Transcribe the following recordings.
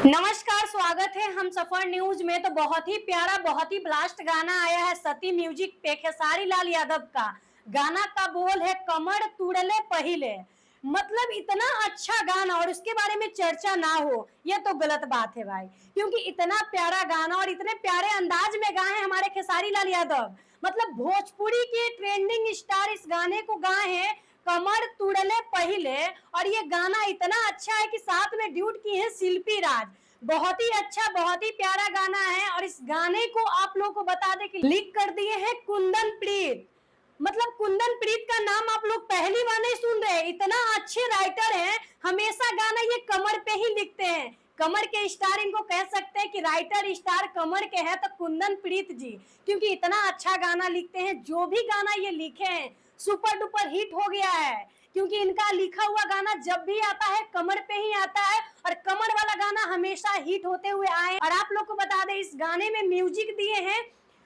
नमस्कार, स्वागत है हम सफर न्यूज में। तो बहुत ही प्यारा, बहुत ही ब्लास्ट गाना आया है सती म्यूजिक पे खेसारी लाल यादव का। गाना का बोल है कमर तुड़ले पहिले। मतलब इतना अच्छा गाना और उसके बारे में चर्चा ना हो ये तो गलत बात है भाई, क्योंकि इतना प्यारा गाना और इतने प्यारे अंदाज में गाए हैं हमारे खेसारी लाल यादव। मतलब भोजपुरी के ट्रेंडिंग स्टार इस गाने को गाए हैं कमर तुड़ले पहिले। और ये गाना इतना अच्छा है कि साथ में ड्यूट की है शिल्पी राज। बहुत ही अच्छा, बहुत ही प्यारा गाना है। और इस गाने को आप लोगों को बता दें कि लिख कर दिए हैं कुंदन प्रीत। मतलब कुंदन प्रीत का नाम आप लोग पहली बार नहीं सुन रहे, इतना अच्छे राइटर हैं। हमेशा गाना ये कमर पे ही लिखते हैं। कमर के स्टार इनको कह सकते हैं कि राइटर स्टार कमर के है तो कुंदन प्रीत जी, क्योंकि इतना अच्छा गाना लिखते हैं। जो भी गाना ये लिखे हैं सुपर डुपर हिट हो गया है, क्योंकि इनका लिखा हुआ गाना जब भी आता है कमर पे ही आता है। और कमर वाला गाना हमेशा हिट होते हुए आए। और आप लोग को बता दें इस गाने में म्यूजिक दिए हैं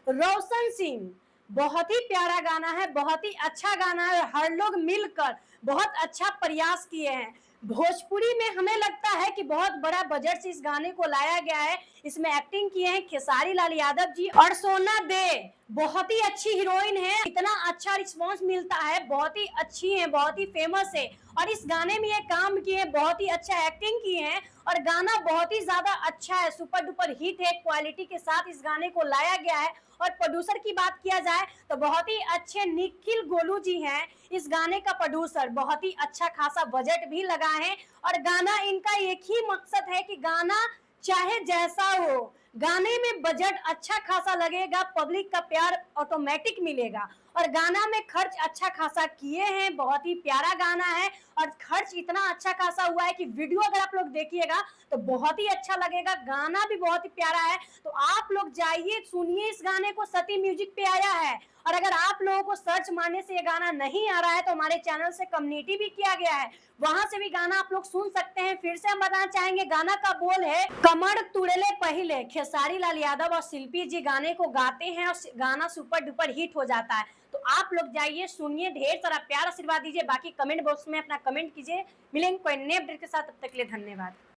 रोशन सिंह। बहुत ही प्यारा गाना है, बहुत ही अच्छा गाना है। हर लोग मिलकर बहुत अच्छा प्रयास किए हैं। भोजपुरी में हमें लगता है कि बहुत बड़ा बजट से इस गाने को लाया गया है। इसमें एक्टिंग किए हैं खेसारी लाल यादव जी और सोना दे। बहुत ही अच्छी हीरोइन है, इतना अच्छा रिस्पॉन्स मिलता है। बहुत ही अच्छी है, बहुत ही फेमस है। और इस गाने में ये काम किए हैं, बहुत ही अच्छा एक्टिंग किए हैं। और गाना बहुत ही ज्यादा अच्छा है, सुपर डुपर हिट है। क्वालिटी के साथ इस गाने को लाया गया है। और प्रोड्यूसर की बात किया जाए तो बहुत ही अच्छे निखिल गोलू जी हैं इस गाने का प्रोड्यूसर। बहुत ही अच्छा खासा बजट भी लगा है। और गाना इनका एक ही मकसद है कि गाना चाहे जैसा हो, गाने में बजट अच्छा खासा लगेगा, पब्लिक का प्यार ऑटोमेटिक मिलेगा। और गाना में खर्च अच्छा खासा किए हैं, बहुत ही प्यारा गाना है। और खर्च इतना अच्छा खासा हुआ है कि वीडियो अगर आप लोग देखिएगा तो बहुत ही अच्छा लगेगा। गाना भी बहुत ही प्यारा है। तो आप लोग जाइए सुनिए इस गाने को, सती म्यूजिक पे आया है। और अगर आप लोगों को सर्च मारने से ये गाना नहीं आ रहा है तो हमारे चैनल से कम्युनिटी भी किया गया है, वहां से भी गाना आप लोग सुन सकते हैं। फिर से हम बताना चाहेंगे गाना का बोल है कमर तुड़ले पहिले। खेसारी लाल यादव और शिल्पी जी गाने को गाते हैं और गाना सुपर डुपर हिट हो जाता है। तो आप लोग जाइए सुनिए, ढेर सारा प्यार आशीर्वाद दीजिए। बाकी कमेंट बॉक्स में अपना कमेंट कीजिए। मिलेंगे कोई नए अपडेट के साथ, तब तक के लिए धन्यवाद।